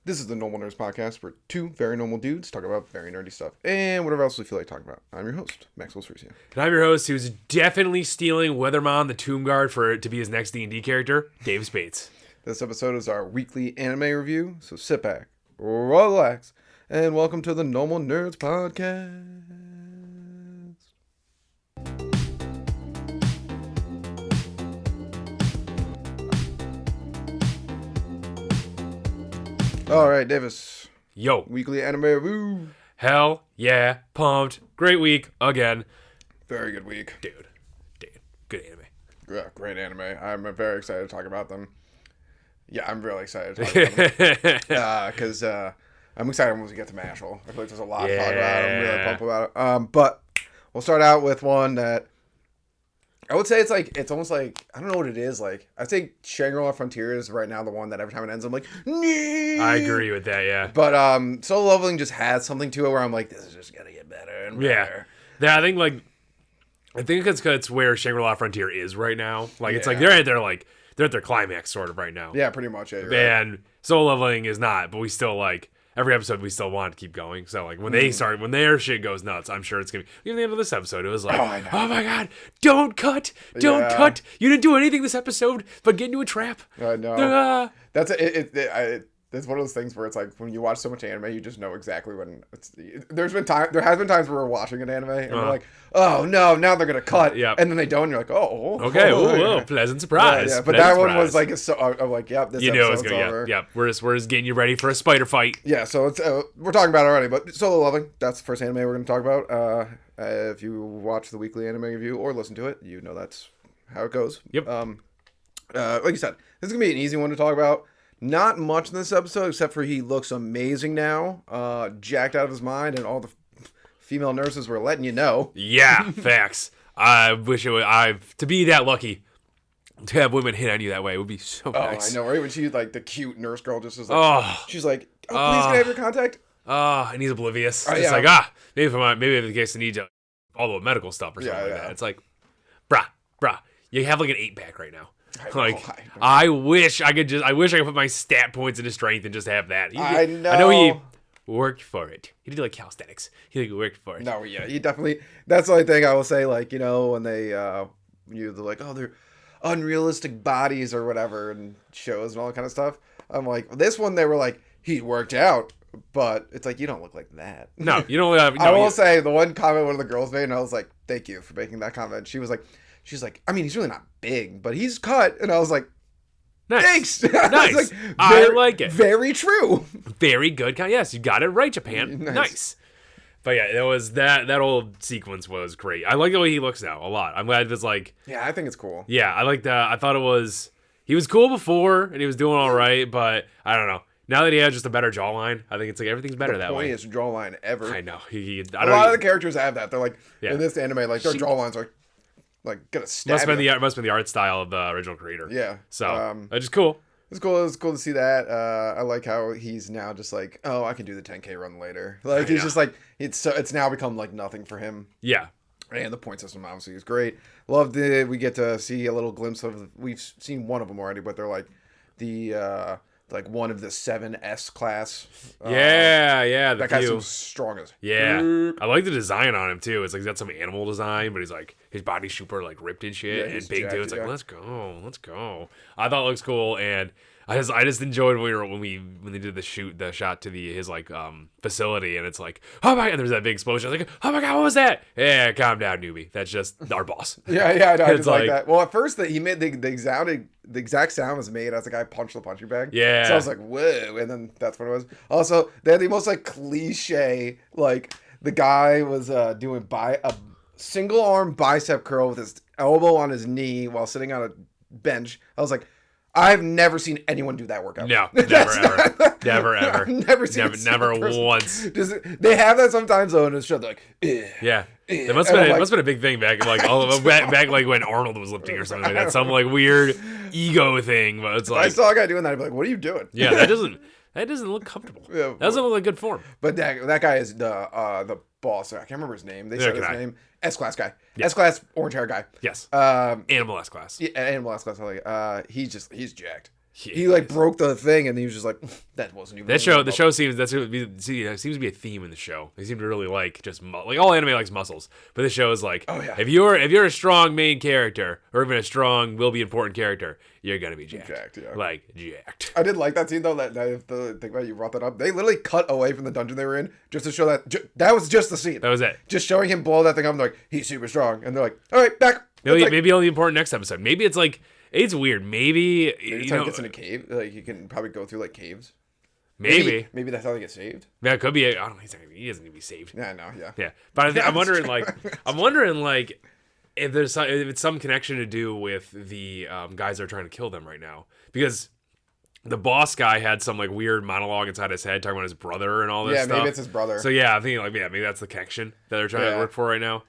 This is the Normal Nerds Podcast, where two very normal dudes talk about very nerdy stuff and whatever else we feel like talking about. I'm your host, Maxwell Cerisian. And I'm your host, who's definitely stealing Weathermon the Tomb Guard for it to be his next D&D character, Dave Spates. This episode is our weekly anime review, so sit back, relax, and welcome to the Normal Nerds Podcast. All right, Davis. Yo. Weekly anime review. Hell yeah. Pumped. Great week again. Very good week. Dude. Good anime. Yeah, great anime. I'm very excited to talk about them. Yeah, I'm really excited to talk about them. Because I'm excited when we get to Mashle. I feel like there's a lot to talk about. I'm really pumped about it. But we'll start out with one that I would say it's almost like, I don't know what it is. Like, I think Shangri-La Frontier is right now the one that every time it ends, I'm like, nee! I agree with that, yeah. But Solo Leveling just has something to it where I'm like, this is just going to get better and better. Yeah, I think it's where Shangri-La Frontier is right now. Like, it's like they're at their climax sort of right now. Yeah, pretty much. Yeah, and Solo Leveling is not, but we still like every episode we still want to keep going. So like when when their shit goes nuts, I'm sure it's gonna be even the end of this episode. It was like, oh my god, don't cut. You didn't do anything this episode but get into a trap. I know. That's it. It's one of those things where it's like when you watch so much anime, you just know exactly when it's. There has been times where we're watching an anime and we're like, oh no, now they're gonna cut. Yep. And then they don't. And you're like, oh, okay, whoa, pleasant surprise. Yeah, but that one was like, I'm like, yep, this episode's over. Yep. We're just getting you ready for a spider fight. Yeah, so it's we're talking about it already, but Solo Leveling, that's the first anime we're gonna talk about. If you watch the weekly anime review or listen to it, you know that's how it goes. Yep. Like you said, this is gonna be an easy one to talk about. Not much in this episode, except for he looks amazing now, jacked out of his mind, and all the female nurses were letting you know. Yeah, facts. I wish it would. To be that lucky to have women hit on you that way would be so nice. I know, right? When she like the cute nurse girl just was like, she's like, please can I have your contact? And he's oblivious. It's like, maybe in the case I need all the medical stuff or something like that. It's like, bruh, you have like an 8-pack right now. I wish I could put my stat points into strength and just have that. I know. I know he worked for it. He did like calisthenics. He worked for it. No, yeah, he definitely. That's the only thing I will say. Like, you know, when they're like, oh, they're unrealistic bodies or whatever, and shows and all that kind of stuff. I'm like, this one they were like, he worked out, but it's like you don't look like that. No, you don't. I will say the one comment one of the girls made, and I was like, thank you for making that comment. She's like, I mean, he's really not big, but he's cut. And I was like, nice. Thanks. Nice. I like it. Very true. Very good. Yes, you got it right, Japan. Nice. But yeah, it was that old sequence was great. I like the way he looks now a lot. I'm glad it's like. Yeah, I think it's cool. Yeah, I like that. I thought he was cool before and he was doing all right, but I don't know. Now that he has just a better jawline, I think it's like everything's better that way. The pointiest jawline ever. I know. A lot of the characters have that. They're like, in this anime, like their jawlines are like gonna stab must have been the art style of the original creator. Yeah. So that's just cool. It's cool. It's cool to see that. I like how he's now just like, oh, I can do the 10K run later. Like he's just like it's now become like nothing for him. Yeah. And the point system obviously is great. Love that we get to see a little glimpse of. We've seen one of them already, but they're like the like one of the 7S class. That guy's so strong as. Yeah, I like the design on him too. It's like he's got some animal design, but he's like his body's super like ripped and shit and big too. It's like let's go. I thought it looks cool, and I just enjoyed when they did the shot to his like facility, and it's like, oh my god, there's that big explosion. I was like, oh my god, what was that? Yeah, calm down, newbie. That's just our boss. I just like that. Well, at first he made the exact sound was made as a guy punched the punching bag. Yeah. So I was like, whoa, and then that's what it was. Also, they had the most like cliche, like the guy was doing a single arm bicep curl with his elbow on his knee while sitting on a bench. I was like, I've never seen anyone do that workout. No, never ever. I've never seen it. Never once. They have that sometimes though in the show. They're like, yeah. It must have been a big thing back like when Arnold was lifting or something like that. Some like weird ego thing. But it's like I saw a guy doing that. I'd be like, what are you doing? Yeah, that doesn't look comfortable. Yeah, that doesn't look like good form. But that guy is the boss. I can't remember his name. They said his name. S-Class guy. Yeah. S-Class orange hair guy. Yes. Animal S-Class. Yeah, Animal S-Class. He's jacked. He like broke the thing, and he was just like, "That wasn't even." The show seems seems to be a theme in the show. They seem to really like just like all anime likes muscles, but the show is like, if you're a strong main character or even a strong will be important character, you're gonna be jacked. Like jacked. I did like that scene though. That the thing about you brought that up. They literally cut away from the dungeon they were in just to show that was just the scene. That was it. Just showing him blow that thing up. And they're like, he's super strong, and they're like, all right, back. Maybe only important next episode. Maybe it's like. It's weird. Maybe he gets in a cave. Like you can probably go through like caves. Maybe that's how they get saved. Yeah, it could be. I don't know. He doesn't need to be saved. Yeah, no, yeah. Yeah, but I'm wondering like if there's if it's some connection to do with the guys that are trying to kill them right now, because the boss guy had some like weird monologue inside his head talking about his brother and all this stuff. Yeah, maybe it's his brother. So yeah, I'm thinking like maybe that's the connection that they're trying to work for right now,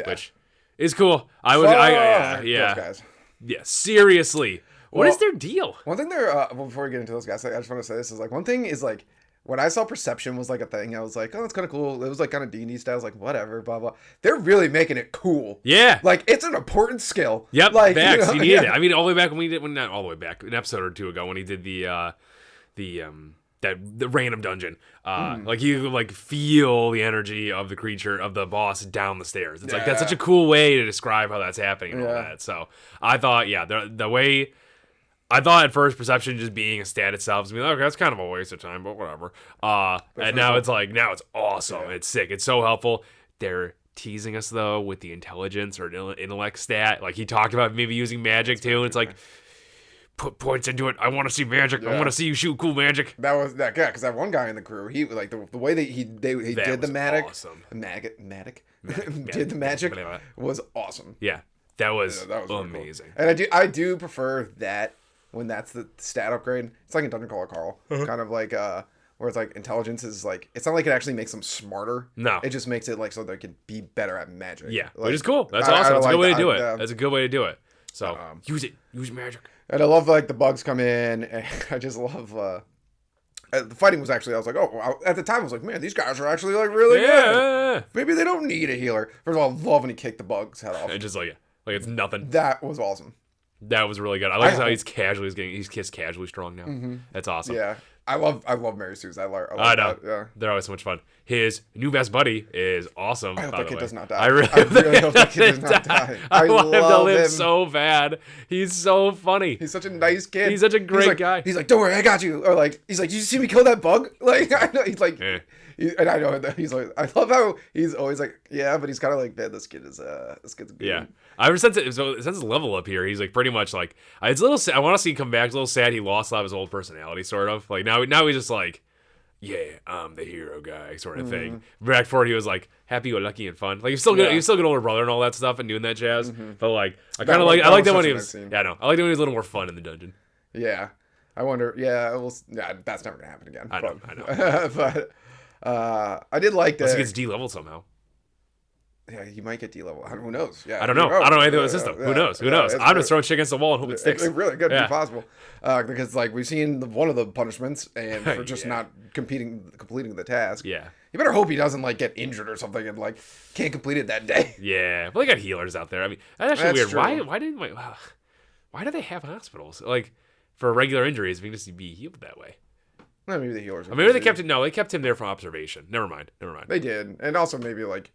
which is cool. Those guys. Yeah, seriously. What is their deal? One thing before we get into those guys, I just want to say this is like, one thing is like, when I saw perception was like a thing, I was like, oh, that's kind of cool. It was like kind of D&D style. I was like, whatever, blah, blah. They're really making it cool. Yeah. Like, it's an important skill. Yep, like, facts. You needed it. I mean, all the way back not all the way back, an episode or two ago when he did the random dungeon. Like you could like feel the energy of the creature of the boss down the stairs. It's like that's such a cool way to describe how that's happening and all that. So I thought, the way I thought at first perception just being a stat itself was okay, that's kind of a waste of time, but whatever. And now it's awesome. Yeah. It's sick. It's so helpful. They're teasing us though with the intelligence or intellect stat. Like he talked about maybe using magic too. And it's like, put points into it. I want to see magic. I want to see you shoot cool magic. That was that guy because that one guy in the crew, he like the way that he did the magic, awesome. Did the magic was awesome. Yeah, that was amazing. Cool. And I do prefer that when that's the stat upgrade. It's like in Dungeon Crawler Carl, kind of like where it's like intelligence is like it's not like it actually makes them smarter. No, it just makes it like so they can be better at magic. Yeah, like, which is cool. That's awesome. That's a good way to do it. That's a good way to do it. So use it. Use magic. And I love like the bugs come in, and I just love the fighting was actually. I was like, oh, at the time I was like, man, these guys are actually like really good. Maybe they don't need a healer. First of all, I love when he kicked the bug's head off. It just like it's nothing. That was awesome. That was really good. I like how he's casually strong now. Mm-hmm. That's awesome. Yeah. I love Mary Sue's. I know. That. Yeah. They're always so much fun. His new best buddy is awesome. I hope that kid does not die. I really hope that kid does not die. I want him to live so bad. He's so funny. He's such a nice kid. He's such a great guy. He's like, don't worry, I got you. Or like, he's like, you see me kill that bug? Like, I know. He's like, and I know that he's like, I love how he's always like, yeah, but he's kind of like, man, this kid's good. Yeah. Since his level up here, he's like pretty much like it's a little sad. I want to see him come back. It's a little sad. He lost a lot of his old personality, sort of. Like now he's just like, yeah, I'm the hero guy, sort of thing. Back before he was like happy, lucky, and fun. Like he's still good. He's still good older brother and all that stuff and doing that jazz. But like I like that when he was. Yeah, no, I like that when he was a little more fun in the dungeon. Yeah, I wonder. Yeah, that's never gonna happen again. I know. But I did like that. Unless he gets D-leveled somehow. Yeah, he might get D-level. Who knows? Yeah, I don't know. I don't know anything about the system. Who knows? I'm just throwing shit against the wall and hope it sticks. It really could be possible. Because like we've seen one of the punishments and for just not completing the task. Yeah. You better hope he doesn't like get injured or something and like can't complete it that day. Yeah, but they got healers out there. I mean, that's actually weird. True. Why do they have hospitals like for regular injuries? If you can just be healed that way. Well, maybe the healers. Maybe they kept it. No, they kept him there for observation. Never mind. They did, and also maybe like.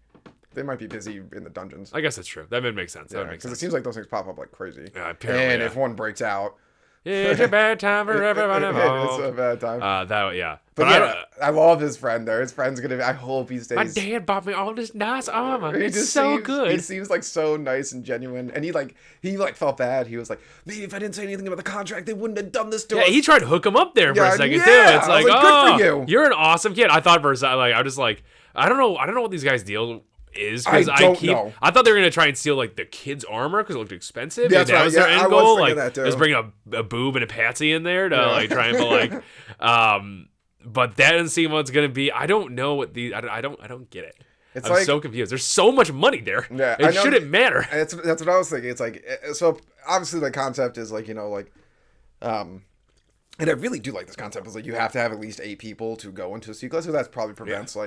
They might be busy in the dungeons. I guess that's true. That would make sense. Yeah, because it seems like those things pop up like crazy. Apparently, and if one breaks out, it's a bad time for everyone involved. It's a bad time. But I love his friend there. His friend's gonna. I hope he stays. My dad bought me all this nice armor. It's so good. He seems like so nice and genuine, and he felt bad. He was like, maybe if I didn't say anything about the contract, they wouldn't have done this to us. Yeah, he tried to hook him up there for a second too. It's like, good for you. You're an awesome kid. I thought for a second, I just like, I don't know what these guys deal. Is because I thought they were gonna try and steal like the kids' armor because it looked expensive. That's that right. was their end goal. Like, just bring a boob and a patsy in there to like try and like. But that doesn't seem what it's gonna be. I don't know what these. I don't get it. I'm so confused. There's so much money there. Yeah, it shouldn't matter. That's what I was thinking. It's like so. Obviously, the concept is like and I really do like this concept. Is like you have to have at least 8 people to go into a C class, so that probably prevents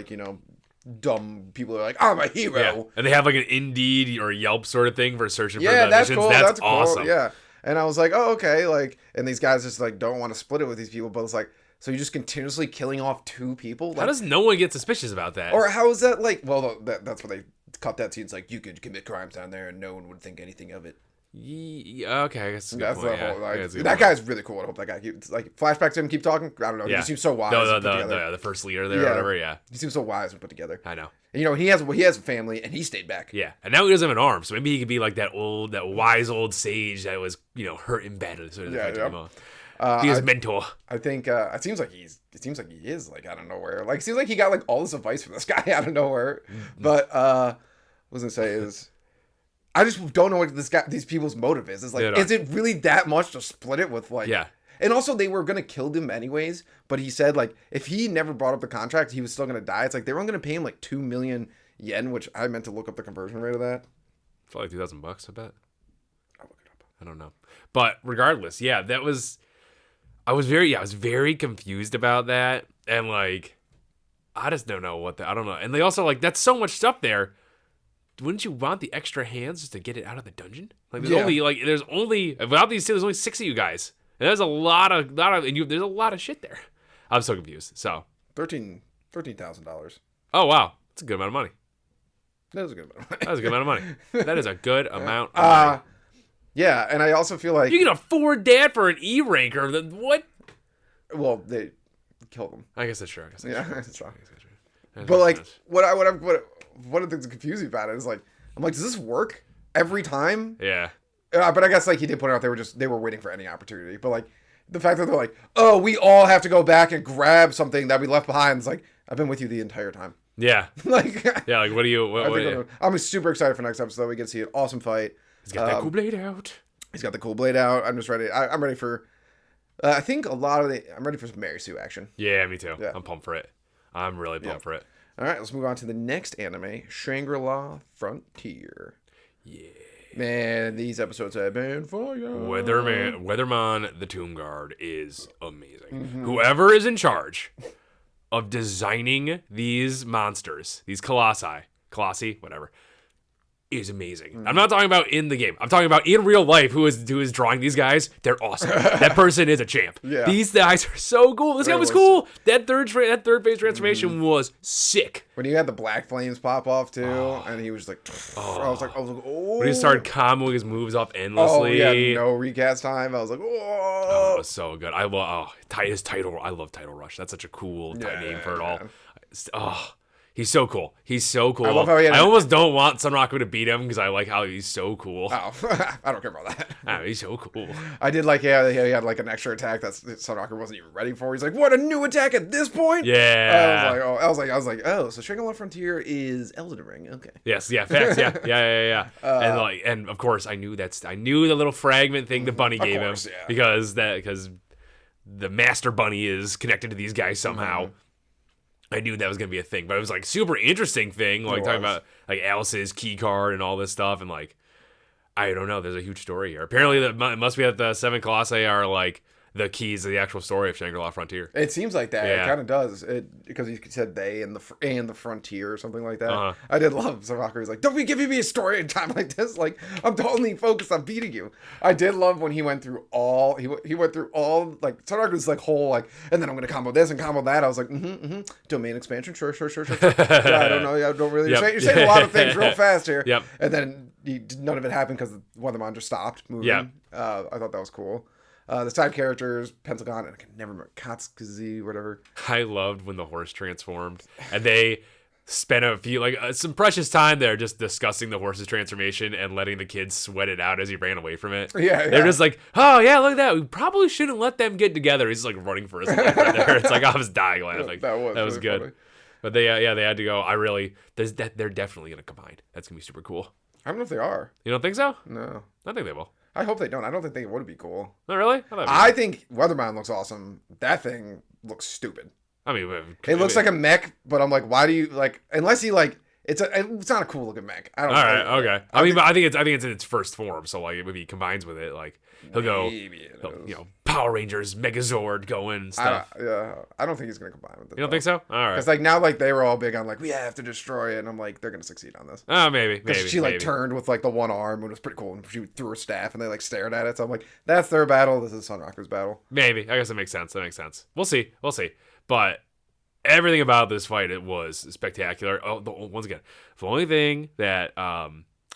dumb people are like, I'm a hero. Yeah. And they have like an Indeed or Yelp sort of thing for searching for missions. Cool. That's awesome. Cool. Yeah. And I was like, oh, okay. Like, and these guys just like don't want to split it with these people, but it's like, so you're just continuously killing off 2 people? Like, how does no one get suspicious about that? Or how is that like? Well, that's what they cut that scene. It's like you could commit crimes down there and no one would think anything of it. Yeah, okay, I guess that's the whole. Like, that guy's really cool. I hope that guy keeps like flashback to him. Keep talking. I don't know. He just seems so wise. The first leader there, or whatever. Yeah, he seems so wise and put together. I know. And, he has a family, and he stayed back. Yeah, and now he doesn't have an arm, so maybe he could be like that wise old sage that was hurt in battle. Sort of be his mentor. I think it seems like he is like out of nowhere. Like it seems like he got like all this advice from this guy out of nowhere. Mm-hmm. But what was I gonna say is, I just don't know what these people's motive is. It's like, is it really that much to split it with like? Yeah. And also, they were gonna kill him anyways. But he said like, if he never brought up the contract, he was still gonna die. It's like they were only gonna pay him like 2 million yen, which I meant to look up the conversion rate of that. It's like $2,000, I bet. I'll look it up. I don't know. But regardless, yeah, that was. I was very confused about that, and like, I just don't know I don't know. And they also like, that's so much stuff there. Wouldn't you want the extra hands just to get it out of the dungeon? Like, there's only without these 2, there's only 6 of you guys. And there's a lot of there's a lot of shit there. I'm so confused. So $13,000. Oh wow, that's a good amount of money. That is a good amount of money. That is a good amount of money. That is a good amount of money. Yeah, and I also feel like you can afford that for an E ranker. What? Well, they killed him. I guess that's true. That's true. But like, what the things that confuse me about it is like, I'm like, does this work every time? Yeah. But I guess like he did point out they were waiting for any opportunity. But like the fact that they're like, oh, we all have to go back and grab something that we left behind. It's like, I've been with you the entire time. Yeah. Like what do you? I'm super excited for next episode. We get to see an awesome fight. He's got that cool blade out. He's got the cool blade out. I'm just ready. I'm ready for. I think I'm ready for some Mary Sue action. Yeah, me too. Yeah. I'm pumped for it. I'm really pumped for it. All right, let's move on to the next anime, Shangri-La Frontier. Yeah. Man, these episodes have been fire. Weatherman the Tomb Guard is amazing. Mm-hmm. Whoever is in charge of designing these monsters, these colossi, whatever, is amazing. Mm-hmm. I'm not talking about in the game. I'm talking about in real life. Who is drawing these guys? They're awesome. That person is a champ. Yeah. These guys are so cool. This guy was cool. That third phase transformation was sick. When he had the black flames pop off too, and he was like, I was like, oh. When he started comboing his moves up endlessly. Oh yeah, no recast time. I was like, oh, it was so good. I love his title. I love Title Rush. That's such a cool name for it all. Oh. He's so cool. I love how I almost don't want Sunraku to beat him because I like how he's so cool. Oh, I don't care about that. Oh, he's so cool. I did like, he had like an extra attack that Sunraku wasn't even ready for. He's like, what, a new attack at this point? Yeah. I was like, so Shangri-La Frontier is Elden Ring. Okay. Yes, yeah, facts, yeah. And of course, I knew the little fragment thing the bunny gave him because the master bunny is connected to these guys somehow. Mm-hmm. I knew that was going to be a thing, but it was like super interesting thing, like talking about like Alice's key card and all this stuff. And like, I don't know, there's a huge story here. Apparently it must be that the 7 Colossi are like the keys to the actual story of Shangri-La Frontier. It seems like that. Yeah. It kind of does. Because he said they and the frontier or something like that. Uh-huh. I did love Sunraku. He's like, don't be giving me a story in time like this. Like, I'm totally focused on beating you. I did love when he went through all. He went through all, like, Sunraku's like whole like, and then I'm gonna combo this and combo that. I was like, domain expansion, sure. Yeah, I don't know. I don't really. You're saying a lot of things real fast here. Yep. And then none of it happened because one of the monsters stopped moving. Yeah. I thought that was cool. The side characters, Pentagon, and I can never remember, Katsukazi, whatever. I loved when the horse transformed, and they spent a few, some precious time there just discussing the horse's transformation and letting the kids sweat it out as he ran away from it. Yeah. They're just like, oh, yeah, look at that. We probably shouldn't let them get together. He's like running for his life right there. It's like, I was dying laughing. That was really good. Funny. But they had to go. They're definitely going to combine. That's going to be super cool. I don't know if they are. You don't think so? No. I think they will. I hope they don't. I don't think they would be cool. Not really? I think Weatherman looks awesome. That thing looks stupid. I mean, it looks like a mech, but I'm like, why do you like? Unless he like, it's not a cool looking mech. I don't. All right, okay. I think it's in its first form. So like, if he combines with it, like he'll Power Rangers Megazord going and stuff. I don't think he's gonna combine with it. You don't think so? All right. Because like now, like they were all big on like we have to destroy it, and I'm like they're gonna succeed on this. Oh, maybe. She like turned with like the one arm, and it was pretty cool. And she threw her staff, and they like stared at it. So I'm like, that's their battle. This is Sunrocker's battle. Maybe. I guess that makes sense. We'll see. But everything about this fight, it was spectacular. Oh, once again, the only thing that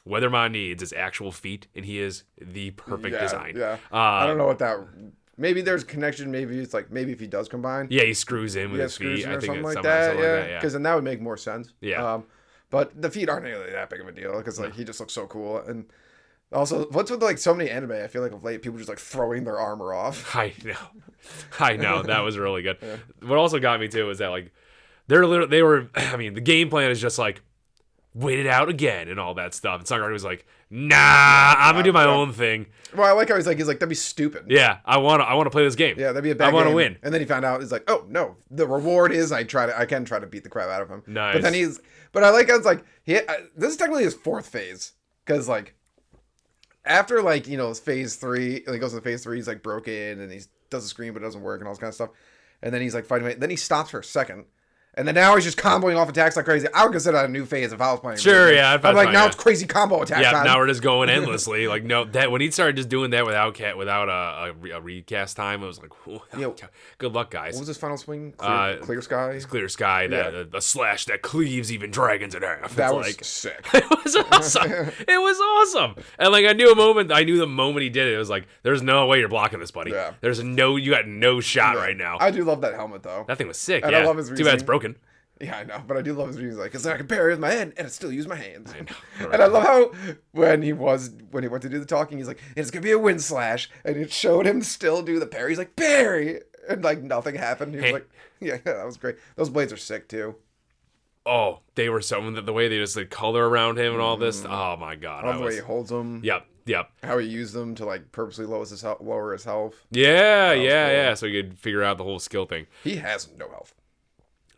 Weatherman needs is actual feet, and he is the perfect design. Yeah. I don't know what that. Maybe there's a connection. Maybe it's like maybe if he does combine. Yeah, he screws in with his feet. I think something like that. Yeah, because then that would make more sense. Yeah. But the feet aren't really that big of a deal because like he just looks so cool. And also, what's with like so many anime? I feel like of late people just like throwing their armor off. I know that was really good. Yeah. What also got me too is that like they were. I mean, the game plan is just like wait it out again and all that stuff. And Sunrunner was like, nah, I'm gonna do my own thing. Well, I like how he's like that'd be stupid. Yeah, I want to play this game. Yeah, that'd be a bad game. I want to win. And then he found out he's like, oh no, the reward is I can try to beat the crap out of him. Nice. But then but I like how it's like this is technically his fourth phase because like after like phase 3, he goes to phase 3, he's like broken and he does the screen but it doesn't work and all this kind of stuff. And then he's like fighting. Then he stops for a second. And then now he's just comboing off attacks like crazy. I would consider that a new phase if I was playing. Sure, yeah. I'm like, now it's crazy combo attack time. Now we're just going endlessly. Like, no, that when he started just doing that without a recast time, it was like, good luck, guys. What was his final swing? Clear Sky? It's Clear Sky, the slash that cleaves even dragons in half. That was sick. It was awesome. It was awesome. And like, I knew the moment he did it, it was like, there's no way you're blocking this, buddy. Yeah. You got no shot right now. I do love that helmet, though. That thing was sick, and I love his Too bad it's broken. Yeah, I know, but I do love his reasons, like, because I can parry with my head and I still use my hands. I know. And I love how when he went to do the talking, he's like, it's gonna be a wind slash, and it showed him still do the parry. He's like, parry, and like nothing happened. He was like, yeah, that was great. Those blades are sick too. Oh, they were so the way they just like color around him and all this. Oh my god! I love the way he holds them. Yep. How he used them to like purposely lower his health. Yeah. So you could figure out the whole skill thing. He has no health.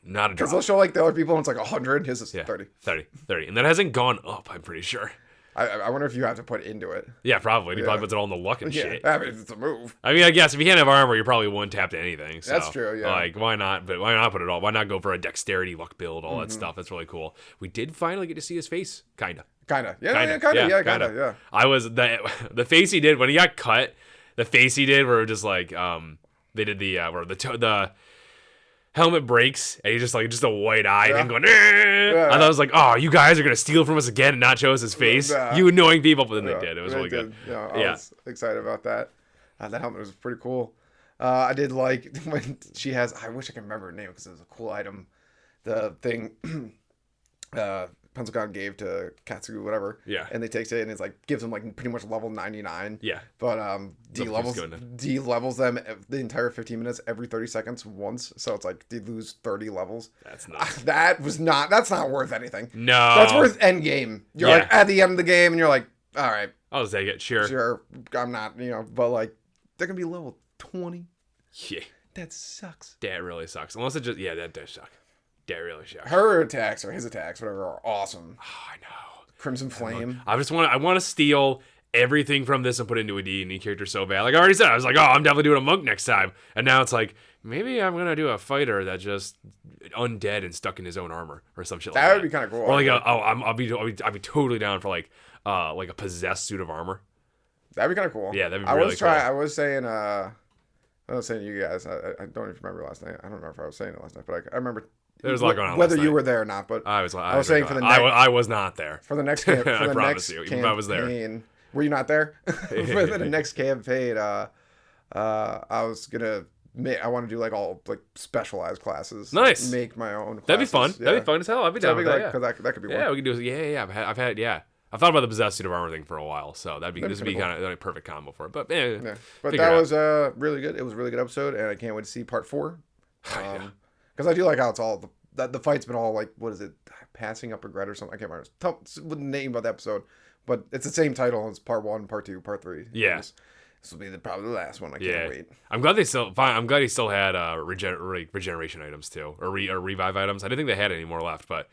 Not a drop. Because they'll show like the other people and it's like 100. His is 30. 30. And that hasn't gone up, I'm pretty sure. I wonder if you have to put into it. Yeah, probably. He probably puts it all in the luck and shit. I mean, it's a move. I mean, I guess if you can't have armor, you're probably one tap to anything. So, that's true, yeah. Like, why not? But why not put it all? Why not go for a dexterity luck build, all that stuff? That's really cool. We did finally get to see his face, kinda. Yeah. I was the face he did when he got cut. The face he did were just like they did the helmet breaks and he's just a white eye and going. I thought it was like, oh, you guys are gonna steal from us again and not show us his face. You annoying people, but then they did. It was really good. Yeah, I was excited about that. That helmet was pretty cool. I did like when she has. I wish I could remember her name because it was a cool item. The thing. Pencil gave to Katsugu, whatever. Yeah. And they takes it and it's like gives them like pretty much level 99. Yeah. But D levels them the entire 15 minutes every 30 seconds once. So it's like they lose 30 levels. That's nuts. That's not worth anything. No. That's worth end game. You're like at the end of the game and you're like, all right. I'll just take it. Sure. I'm not, but like they're gonna be level 20. Yeah. That sucks. That really sucks. Unless it just that does suck. That really sucks. Her attacks or his attacks, whatever, are awesome. Oh, I know. Crimson Flame. I want to steal everything from this and put it into a D&D character so bad. Like I already said, I was like, oh, I'm definitely doing a monk next time. And now it's like, maybe I'm gonna do a fighter that's just undead and stuck in his own armor or some shit like that. That would be kind of cool. Or like I'll be totally down for like a possessed suit of armor. That'd be kind of cool. Yeah, that'd be really cool. I was saying I was saying to you guys. I don't even remember last night. I don't know if I was saying it last night, but I remember. There was a lot going on. Whether you were there or not, but I was saying for the next. I was not there for the next. For the I promise next you, campaign, I was there. Were you not there? For the next campaign, I was gonna. I want to do like all like specialized classes. Nice. Make my own. Classes. That'd be fun. Yeah. That'd be fun as hell. I'd be down with that. Because that could be. Yeah, we could do. Yeah. I've thought about the possessed suit of armor thing for a while, so this would be cool. Kind of a perfect combo for it. But but that was really good. It was a really good episode, and I can't wait to see part 4. Because I do like how it's all the fight's been all like, what is it, passing up regret or something? I can't remember the name of the episode, but it's the same title as part 1, part 2, part 3. Yeah. This will be probably the last one. I can't wait. I'm glad he still had regeneration items too, or revive items. I didn't think they had any more left, but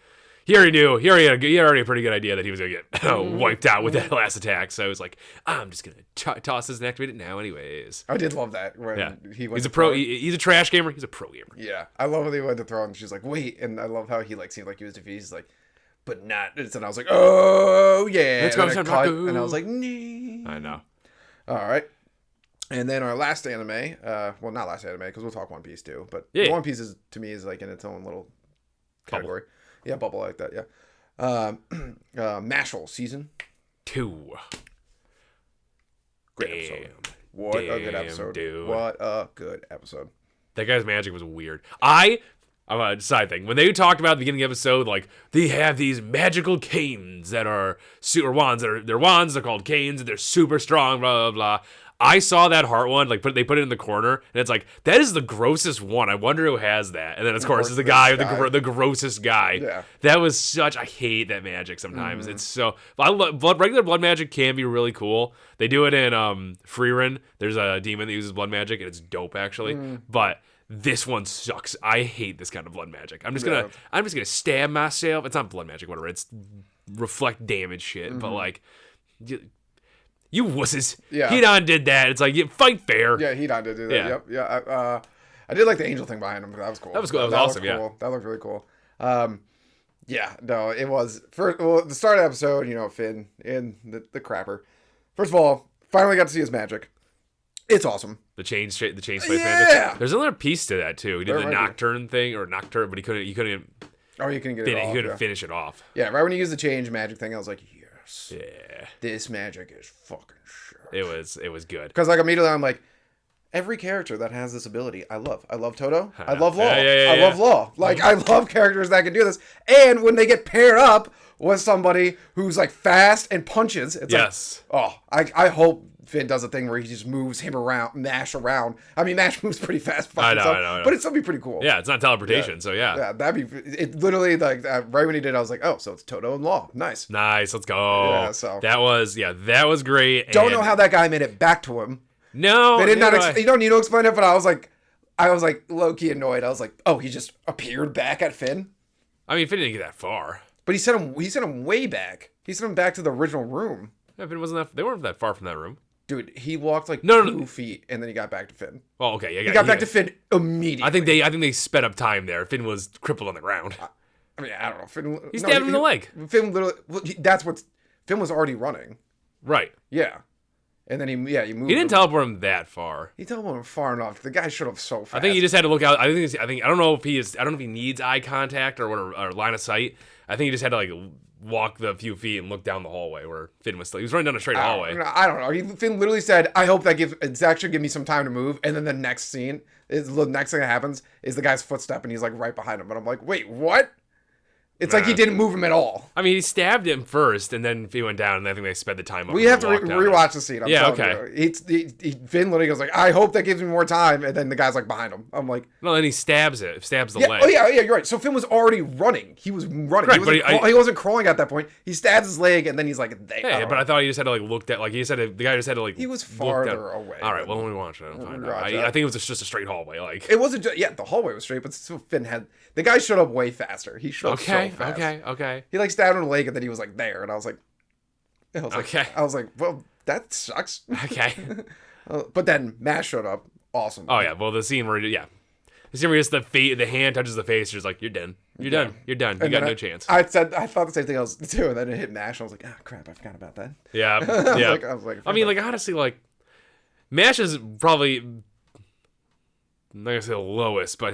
he already knew. He already had a pretty good idea that he was gonna get wiped out with that last attack. So I was like, I'm just gonna toss this and activate it now, anyways. I did love that when he went. He's a pro. He's a trash gamer. He's a pro gamer. Yeah, I love when he went to throw and she's like, wait, and I love how he like seemed like he was defeated. He's like, but not. And I was like, oh yeah, Let's go, and and I was like, nee. I know. All right. And then our last anime, well, not last anime because we'll talk One Piece too, but One Piece is to me is like in its own little category. Yeah, bubble like that. Yeah. Mashle season 2. Great episode. What a good episode, dude. What a good episode. That guy's magic was weird. I'm a side thing. When they talked about at the beginning of the episode, like, they have these magical canes that are super wands. They're wands, they're called canes, and they're super strong, blah, blah, blah. I saw that heart one, like, they put it in the corner, and it's like, that is the grossest one. I wonder who has that. And then, of course, it's the guy, the grossest guy. Yeah. That was I hate that magic sometimes. It's so, regular blood magic can be really cool. They do it in Freerun. There's a demon that uses blood magic, and it's dope, actually. But this one sucks. I hate this kind of blood magic. I'm just gonna stab myself. It's not blood magic, whatever. It's reflect damage shit. But, like... You wusses. Yeah. Hedon did that. It's like, fight fair. Yeah, Hedon did do that. Yeah. Yep. Yeah. I did like the angel thing behind him. That was cool. That was cool. That was awesome, cool. Yeah. That looked really cool. Yeah, no, it was. The start of the episode, Finn and the crapper. First of all, finally got to see his magic. It's awesome. The chain space magic. There's another piece to that, too. He did the nocturne thing, but he couldn't. Oh, you couldn't get it off. He couldn't finish it off. Yeah, right when he used the change magic thing, I was like, yes. Yeah. This magic is fucking shit. It was good. Because like immediately I'm like, every character that has this ability, I love. I love Toto. I love Law. I love Law. Like I love characters that can do this. And when they get paired up with somebody who's like fast and punches, it's I hope Finn does a thing where he just moves him around, Mash around. I mean, Mash moves pretty fast. I know. But it'd still be pretty cool. Yeah, it's not teleportation, so yeah. Yeah, that'd be, it literally, like, right when he did, I was like, oh, so it's Toto and Law. Nice, let's go. Yeah, so. That was great. Don't know how that guy made it back to him. No. They did not, you don't need to explain it, but I was like low-key annoyed. I was like, oh, he just appeared back at Finn? I mean, Finn didn't get that far. But he sent him way back. He sent him back to the original room. Yeah, Finn they weren't that far from that room. Dude, he walked like 2 feet, and then he got back to Finn. Oh, okay. Yeah, he got back to Finn immediately. I think they sped up time there. Finn was crippled on the ground. I mean, I don't know. Finn, he stabbed him in the leg. Finn literally. Finn was already running. Right. Yeah. And then he moved. He didn't teleport him that far. He teleported him far enough. The guy should have so fast. I think he just had to look out. I don't know if he needs eye contact or line of sight. I think he just had to like walk the few feet and look down the hallway where Finn was still. He was running down a straight hallway. I don't know. Finn literally said, "I hope that it's actually give me some time to move." And then the next thing that happens is the guy's footstep, and he's like right behind him. And I'm like, "Wait, what?" It's like he didn't move him at all. I mean, he stabbed him first, and then he went down, and I think they sped the time up. We have to rewatch the scene. Okay. Finn literally goes like, "I hope that gives me more time," and then the guy's like behind him. I'm like, no, then he stabs the leg. Oh yeah, you're right. So Finn was already running. He was running. Right, he wasn't crawling at that point. He stabs his leg, and then he's like, "Hey," but I thought he just had to like look at the guy just had to like. He was farther away. All right, well, let me watch it. I think it was just a straight hallway. Like it wasn't. The hallway was straight, but still Finn had the guy showed up way faster. He showed up so fast. Okay. He like stabbed him in the leg, and then he was like there, and I was like, well, that sucks. Okay. But then Mash showed up. Awesome. Oh yeah. Well, the scene where the hand touches the face, you're just like, you're done. You're done. You got no chance. I thought the same thing else too, and then it hit Mash. And I was like, crap, I forgot about that. Yeah. I was like, I mean, like honestly, like Mash is probably I'm not gonna say the lowest, but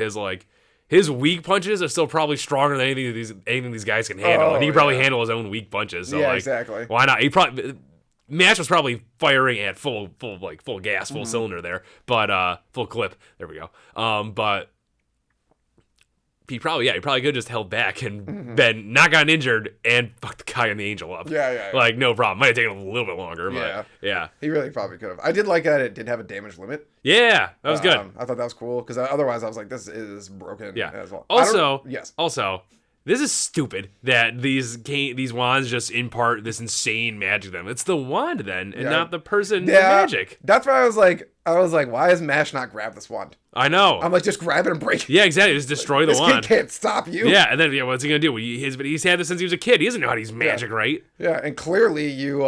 his weak punches are still probably stronger than anything these guys can handle, and he can probably handle his own weak punches. So exactly. Why not? Mash was probably firing at full gas, full cylinder there, but full clip. There we go. But he probably could have just held back and been not gotten injured and fucked the guy and the angel up. Yeah. Like no problem. Might have taken a little bit longer, but yeah. He really probably could have. I did like that it did have a damage limit. Yeah, that was good. I thought that was cool because otherwise I was like, this is broken. As well. Also, this is stupid that these wands just impart this insane magic to them. It's the wand then, and not the person the magic. That's why I was like, I was like, why has Mash not grabbed this wand? I know. I'm like, just grab it and break it. Yeah, exactly. Just destroy the wand. This kid can't stop you. Yeah, and then what's he gonna do? He's had this since he was a kid. He doesn't know how to use magic, right? Yeah, and clearly you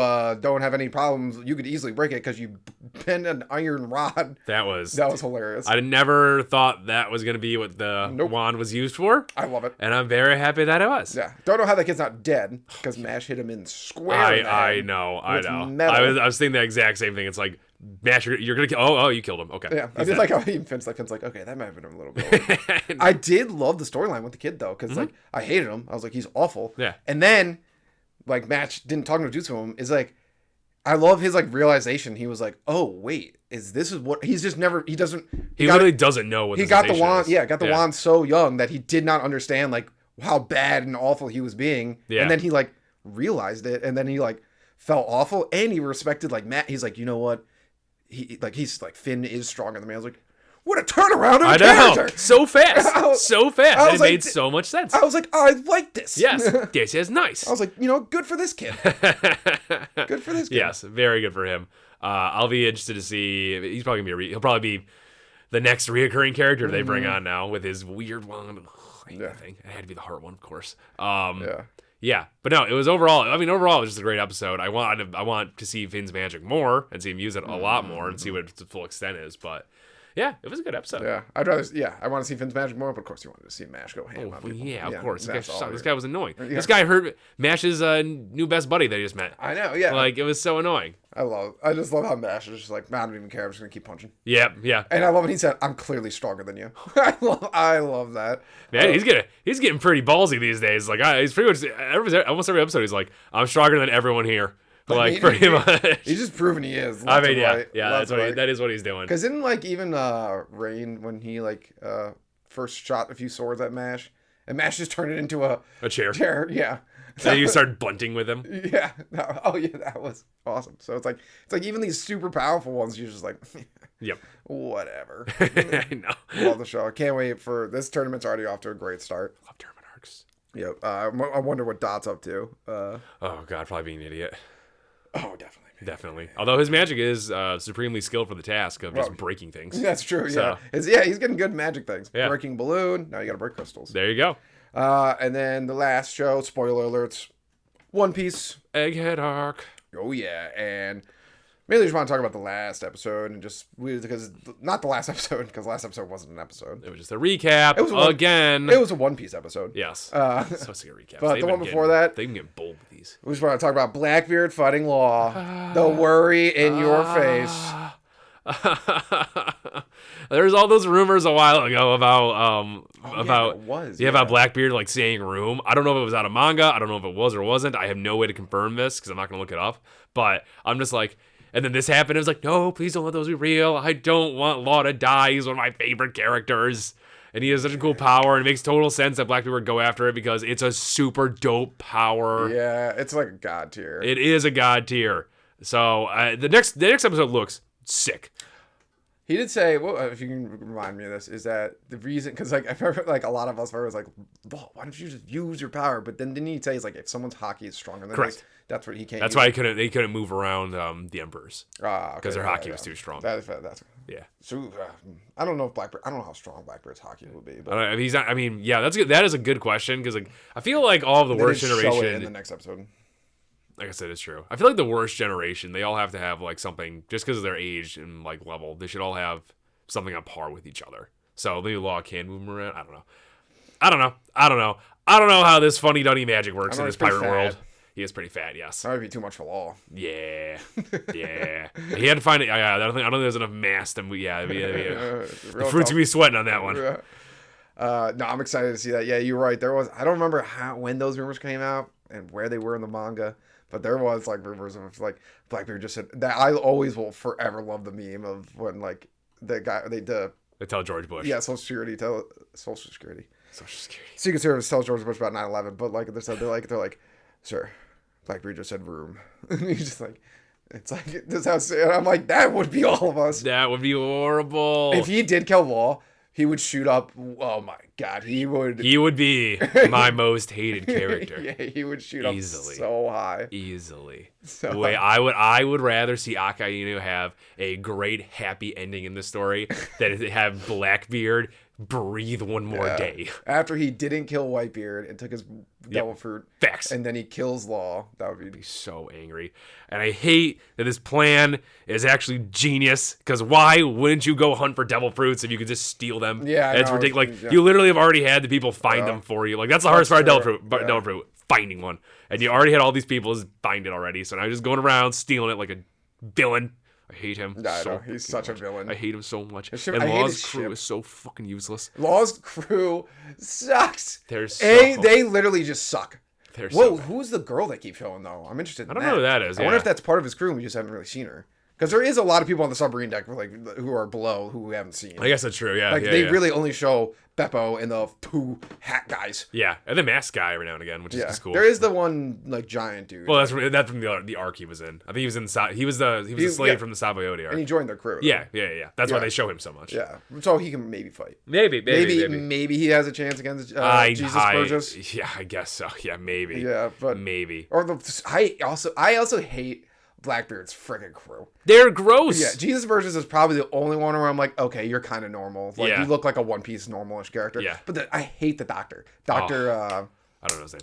don't have any problems. You could easily break it because you bend an iron rod. That was hilarious. I never thought that was gonna be what the wand was used for. I love it, and I'm very happy that it was. Yeah, don't know how that kid's not dead because Mash hit him in square. I know. I was thinking the exact same thing. It's like, Mash, you're gonna kill. Oh, you killed him. Okay. Yeah, I did like how he Finn's like, okay, that might have been a little bit. I did love the storyline with the kid though, because like I hated him. I was like, he's awful. Yeah. And then, like Mash didn't talk no juice to him. Is like, I love his like realization. He was like, oh wait, is what he's just never. He doesn't. He literally doesn't know what. He got the wand. Is. Yeah, got the wand so young that he did not understand like how bad and awful he was being. Yeah. And then he like realized it, and then he like felt awful, and he respected like Matt. He's like, you know what? He's like, Finn is stronger than me. I was like, what a turnaround of a character. So fast. So fast. And it made so much sense. I was like, I like this. Yes. This is nice. I was like, good for this kid. Good for this kid. Yes, very good for him. I'll be interested to see. He's probably gonna be. He'll probably be the next reoccurring character they bring on now with his weird wand. I think it had to be the heart one, of course. Yeah, but no, it was overall. I mean, overall, it was just a great episode. I want to see Finn's magic more and see him use it a lot more and see what its full extent is. But yeah, it was a good episode. Yeah, I'd rather. Yeah, I want to see Finn's magic more, but of course, you wanted to see Mash go ham on people. Yeah, of course. This guy was annoying. Yeah. This guy hurt Mash's new best buddy that he just met. I know. Yeah, like it was so annoying. I just love how Mash is just like, I don't even care. I'm just gonna keep punching. Yeah. And I love when he said, "I'm clearly stronger than you." I love that. Man, he's getting pretty ballsy these days. Like he's pretty much almost every episode. He's like, "I'm stronger than everyone here." Like pretty much. He's just proving he is. I mean, that is what he's doing. Because didn't like even Rain when he like first shot a few swords at Mash, and Mash just turned it into a chair. Yeah. So you start blunting with him. Yeah. Oh yeah, that was awesome. So it's like even these super powerful ones, you're just like, yep, whatever. I know. Love the show. I can't wait for this tournament's already off to a great start. Love tournament arcs. Yep. I wonder what Dot's up to. Oh God, probably being an idiot. Oh, definitely. Although his magic is supremely skilled for the task of just breaking things. That's true. So. Yeah. He's getting good magic things. Yeah. Breaking balloon. Now you got to break crystals. There you go. And then the last show, spoiler alerts, One Piece. Egghead arc. Oh, yeah. And mainly just want to talk about the last episode and just because not the last episode because last episode wasn't an episode. It was just a recap. It was again. It was a One Piece episode. Yes. So it's like a recap. But the one before that, they can get bold with these. We just want to talk about Blackbeard fighting Law. The worry in your face. There's all those rumors a while ago about about Blackbeard like saying room. I don't know if it was out of manga. I don't know if it was or wasn't. I have no way to confirm this because I'm not gonna look it up. But I'm just like, and then this happened. It was like, no, please don't let those be real. I don't want Law to die. He's one of my favorite characters. And he has such a cool power, and it makes total sense that Blackbeard would go after it because it's a super dope power. Yeah, it's like a god tier. It is a god tier. So the next episode looks sick. He did say, well, if you can remind me of this, is that the reason, because like I remember like a lot of us were like, why don't you just use your power? But then didn't he say, he's like, if someone's hockey is stronger than this, that's what he can't. That's why they couldn't move around the emperors because their hockey was too strong. That's yeah. So I don't know if Blackbeard. I don't know how strong Blackbeard's hockey would be. But he's not. I mean, yeah, that's good. That is a good question because like I feel like all of the worst generation show it in the next episode. Like I said, it's true. I feel like the worst generation, they all have to have like something just because of their age and like level. They should all have something on par with each other. So the Law can move them around. I don't know how this funny dunny magic works in this pirate world. He is pretty fat, yes. That might be too much for Law. Yeah. He had to find it. Yeah, I don't think there's enough mass to move. Yeah, the fruits gonna be sweating on that one. No, I'm excited to see that. Yeah, you're right. There was. I don't remember when those rumors came out and where they were in the manga. But there was like rumors of like Blackbeard just said that. I always will forever love the meme of when like the guy they tell George Bush. Yeah, Social Security. Secret Service tells George Bush about 9/11. But like they're like, sir, Blackbeard just said room. And he's just like, it's like this house. And I'm like, that would be all of us. That would be horrible. If he did kill Law, He would shoot up. Oh my god, he would. He would be my most hated character. Yeah, he would shoot Easily. up so high. Easily. So The way I would rather see Akainu have a great happy ending in the story than have Blackbeard breathe one more day. After he didn't kill Whitebeard and took his devil fruit. Facts. And then he kills Law. That would be So angry. And I hate that this plan is actually genius, because why wouldn't you go hunt for devil fruits if you could just steal them? Yeah, it's no, ridiculous. yeah. You literally have already had the people find them for you. Like, that's the hardest part of devil fruit, finding one. And you already had all these people just find it already. So now you're just going around stealing it like a villain. I hate him. I know, he's such a villain. I hate him so much. Ship, and I Law's crew is so fucking useless. Law's crew sucks. They literally just suck. Whoa, who's the girl they keep showing though? I'm interested in I don't know who that is. I wonder if that's part of his crew and we just haven't really seen her. Because there is a lot of people on the submarine deck who are below who we haven't seen. I guess that's true, yeah. They really only show Beppo and the 2 hat guys. Yeah, and the mask guy every now and again, which is just cool. There is the one giant dude. Well, that's from the arc he was in. I think he was in he was the slave from the Savoyoti arc. And he joined their crew. Yeah. That's why they show him so much. Yeah, so he can maybe fight. Maybe he has a chance against Jesus Burgess. Yeah, I guess so. Yeah, maybe. Yeah, but maybe. Or I also hate Blackbeard's friggin' crew. They're gross. Yeah, Jesus Burgess is probably the only one where I'm like, okay, you're kind of normal. Like, you look like a One Piece normalish character. Yeah. But I hate the Doctor. I don't know his name.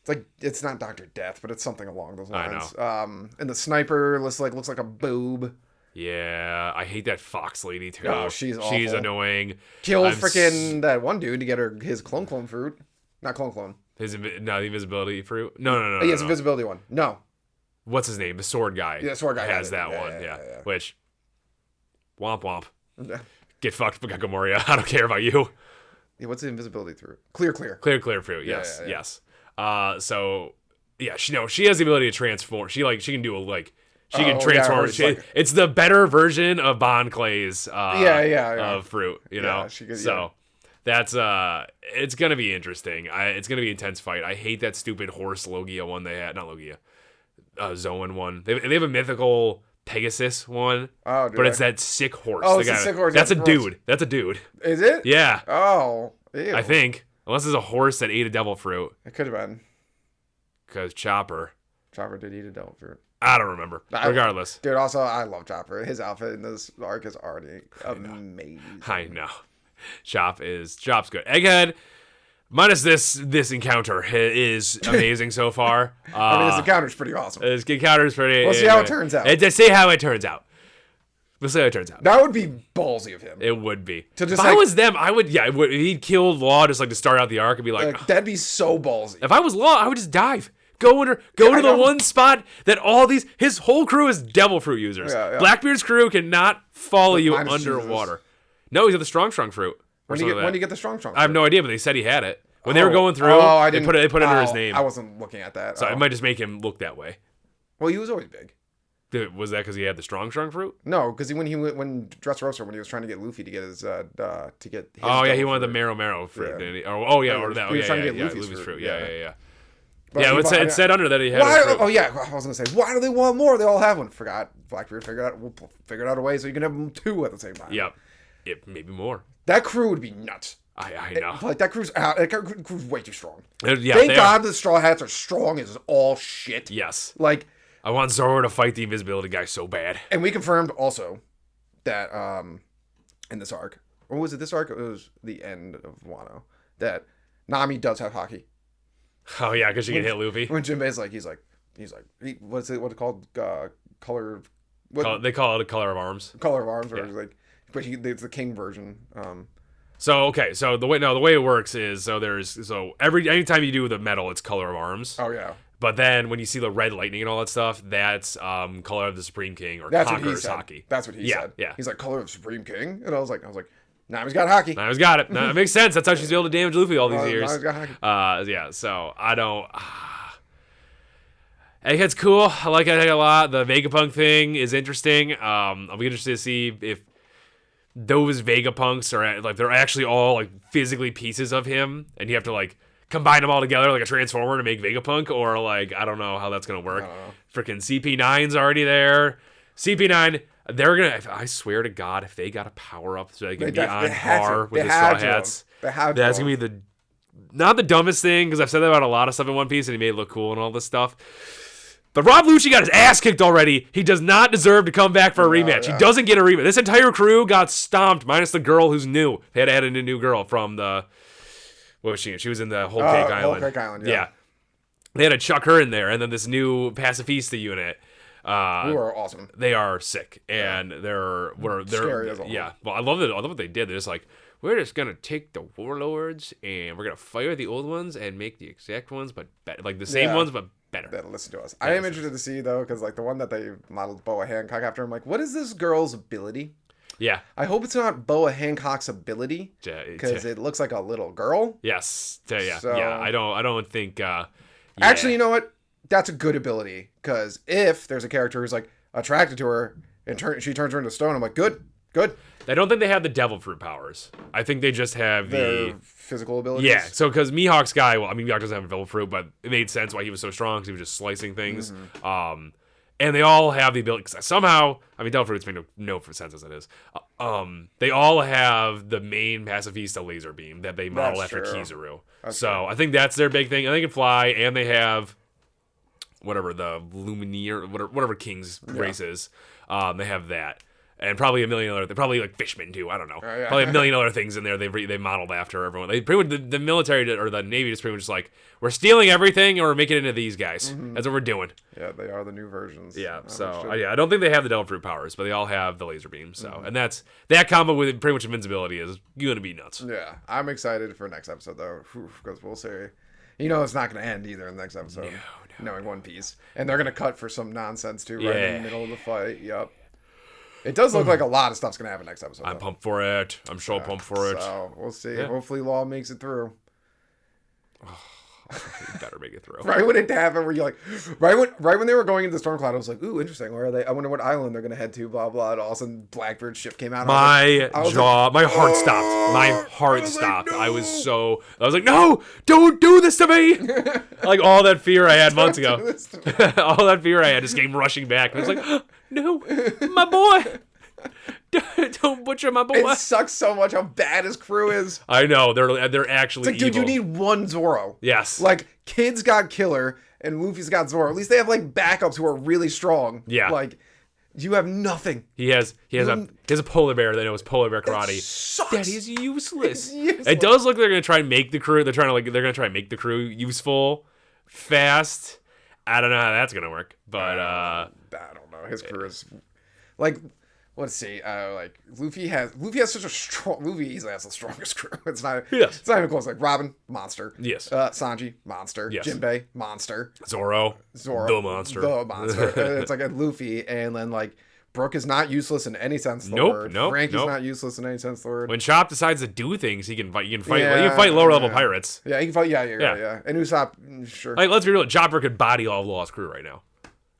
It's like, it's not Dr. Death, but it's something along those lines. I know. And the sniper looks like a boob. Yeah, I hate that Fox lady too. Oh, she's awful. She's annoying. Kill freaking that one dude to get his clone fruit. Not clone. The invisibility fruit? No. Yes, invisibility one. No. What's his name? The sword guy. Yeah, sword guy has that one. Yeah. Which, womp womp. Get fucked, Bugakko Moria. I don't care about you. Yeah, what's the invisibility through? Clear fruit. Yes. So yeah, she has the ability to transform. She can do she can transform. It's the better version of Bon Clay's of fruit. You know. That's it's gonna be interesting. It's gonna be an intense fight. I hate that stupid horse Logia one they had. Not Logia. Zoan one. They have a mythical Pegasus one. Oh, but it's that sick horse. Oh, it's a sick horse. That's a dude. That's a dude. Is it? Yeah. Oh, ew. I think. Unless it's a horse that ate a devil fruit. It could have been. Because Chopper did eat a devil fruit. I don't remember. Regardless. Dude, also, I love Chopper. His outfit in this arc is already amazing. I know. Chop's good. Egghead, minus this encounter, is amazing so far. This encounter's pretty awesome. This encounter's pretty... We'll see how it turns out. Let's see how it turns out. We'll see how it turns out. That would be ballsy of him. It would be. If I was them, I would... Yeah, he'd kill Law just to start out the arc and be like... that'd be so ballsy. If I was Law, I would just dive. Go to the one spot that his whole crew is devil fruit users. Yeah. Blackbeard's crew cannot follow you underwater. Jesus. No, he's got the strong fruit. When do you get the strong fruit? I have no idea, but they said he had it. When they were going through, they put it under his name. I wasn't looking at that. So it might just make him look that way. Well, he was always big. Was that because he had the strong fruit? No, because when Dressrosa, when he was trying to get Luffy to get his he wanted the marrow fruit. Didn't he? He was trying to get Luffy's fruit. Yeah. But it said under that he had. Oh yeah, I was gonna say, why do they want more? They all have one. Forgot. Blackbeard figured out a way so you can have them 2 at the same time. Yep. Maybe more. That crew would be nuts. I know. That crew's out. That crew's way too strong. Yeah, Thank God the Straw Hats are strong as all shit. Yes. I want Zoro to fight the invisibility guy so bad. And we confirmed also that in this arc, or was it this arc? It was the end of Wano. That Nami does have hockey. Oh yeah, because she can hit Luffy. When Jinbei's he's like, what's it called? Color. They call it a color of arms. Color of arms, where he's but it's the king version. So the way it works is anytime you do the metal, it's color of arms. Oh yeah. But then when you see the red lightning and all that stuff, that's color of the Supreme King or Conqueror's hockey. That's what he said. Yeah. He's like, color of the Supreme King, and I was like, Nami's got hockey. Nami's got it. That makes sense. That's how she's able to damage Luffy all these years. Nami's got hockey. Yeah. So I don't. Egghead's cool. I like Egghead a lot. The Vegapunk thing is interesting. I'll be interested to see if those Vegapunks are they're actually all physically pieces of him, and you have to combine them all together like a transformer to make Vegapunk, or I don't know how that's gonna work. Freaking CP9's already there. CP9, They're gonna. I swear to God, if they got a power up so they can be on par with the Straw Hats, that's gonna be not the dumbest thing, because I've said that about a lot of stuff in One Piece, and he made it look cool and all this stuff. But Rob Lucci got his ass kicked already. He does not deserve to come back for a rematch. Yeah. He doesn't get a rematch. This entire crew got stomped, minus the girl who's new. They had to add in a new girl from the. What was she? She was in the Whole Cake Island. Whole Cake Island, yeah. They had to chuck her in there, and then this new Pacifista unit. Who are awesome. They are sick, and they're scary as all. Yeah, well, I love it. I love what they did. They're just like, we're just gonna take the warlords and we're gonna fire the old ones and make the exact ones, but better, like the same ones, but better. That'll listen to us. I am interested to see though, because like the one that they modeled Boa Hancock after, I'm like, what is this girl's ability? Yeah, I hope it's not Boa Hancock's ability, because it looks like a little girl. Yes, yeah. I don't think. Actually, you know what? That's a good ability, because if there's a character who's like attracted to her and she turns her into stone, I'm like, good. I don't think they have the devil fruit powers. I think they just have their physical abilities. Yeah, so because Mihawk's guy, Mihawk doesn't have a devil fruit, but it made sense why he was so strong, because he was just slicing things. Mm-hmm. And they all have the ability, because somehow, devil fruits make no sense as it is. They all have the main Pacifista laser beam that they model after Kizaru. So I think that's their big thing. And they can fly, and they have whatever the Lumineer, whatever King's race is. They have that. And probably a million other, probably like fishmen too. I don't know. Probably a million other things in there. They modeled after everyone. They pretty much, the military or the Navy just pretty much just like, we're stealing everything and we're making it into these guys. Mm-hmm. That's what we're doing. Yeah, they are the new versions. Yeah. So I don't think they have the devil fruit powers, but they all have the laser beams. So and that combo with pretty much invincibility is gonna be nuts. Yeah, I'm excited for next episode though, because we'll see. It's not going to end either in the next episode. No. Knowing One Piece, and they're gonna cut for some nonsense too, right in the middle of the fight. Yep. It does look like a lot of stuff's going to happen next episode. I'm pumped for it. I'm so pumped for it. So, we'll see. Yeah. Hopefully, Law makes it through. You better make it through. Right when it happened, where you're like, right when they were going into the storm cloud, I was like, ooh, interesting. Where are they? I wonder what island they're going to head to, blah, blah. And all of a sudden, Blackbeard's ship came out. My heart stopped. My heart stopped. I was like, no, don't do this to me. Like all that fear I had months ago. All that fear I had just came rushing back. And I was like, no, my boy. Don't butcher my boy. It sucks so much how bad his crew is. I know. They're actually it's like, evil. Dude, you need one Zoro. Yes. Like, Kid's got Killer and Luffy's got Zoro. At least they have, like, backups who are really strong. Yeah. Like, you have nothing. He has a polar bear that knows polar bear karate. It sucks. That is useless. It does look like they're going to try and make the crew. They're going to try and make the crew useful, fast. I don't know how that's going to work. But, I don't know. His crew is, like... Let's see. Luffy has such a strong. Luffy easily has the strongest crew. It's not even close. Like Robin, monster. Yes. Sanji, monster. Yes. Jinbei, monster. Zoro, the monster. It's like a Luffy, and then like Brook is not useless in any sense of the word. Frankie's not useless in any sense of the word. When Chop decides to do things, he can fight. You can fight lower level pirates. Yeah, he can fight. Yeah. And Usopp, sure. Like, let's be real. Chopper could body all of Law's crew right now.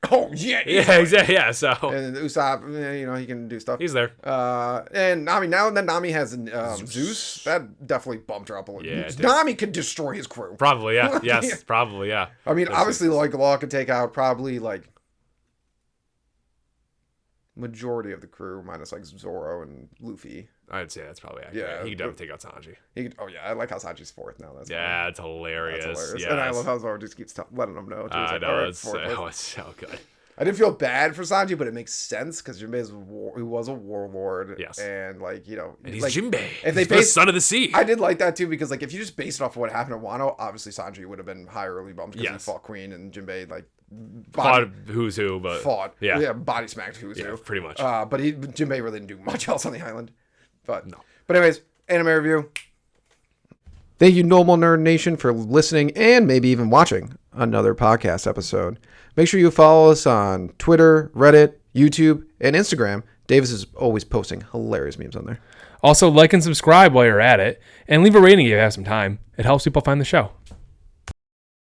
Oh yeah, exactly. Yeah, so and Usopp, he can do stuff. He's there. And Nami, now that Nami has Zeus, that definitely bumped her up a little. Yeah, Nami could destroy his crew. Probably, yeah. Yes, probably, yeah. I mean, obviously, like Law could take out probably like majority of the crew, minus like Zoro and Luffy. I'd say that's probably accurate. Yeah, he could definitely take out Sanji. I like how Sanji's fourth now. It's hilarious. Yes. And I love how Zoro just keeps letting them know. I know, it's so good. I didn't feel bad for Sanji, but it makes sense because Jinbei was a warlord. Yes. And and he's like, Jinbei. If he's the son of the sea. I did like that too, because like if you just base it off of what happened at Wano, obviously Sanji would have been higherly bumped because he fought Queen, and Jinbei fought who's who, but body smacked who's who. Pretty much. But Jinbei really didn't do much else on the island. But no. But anyways, anime review. Thank you, Normal Nerd Nation, for listening and maybe even watching another podcast episode. Make sure you follow us on Twitter, Reddit, YouTube, and Instagram. Davis is always posting hilarious memes on there. Also, like and subscribe while you're at it, and leave a rating if you have some time. It helps people find the show.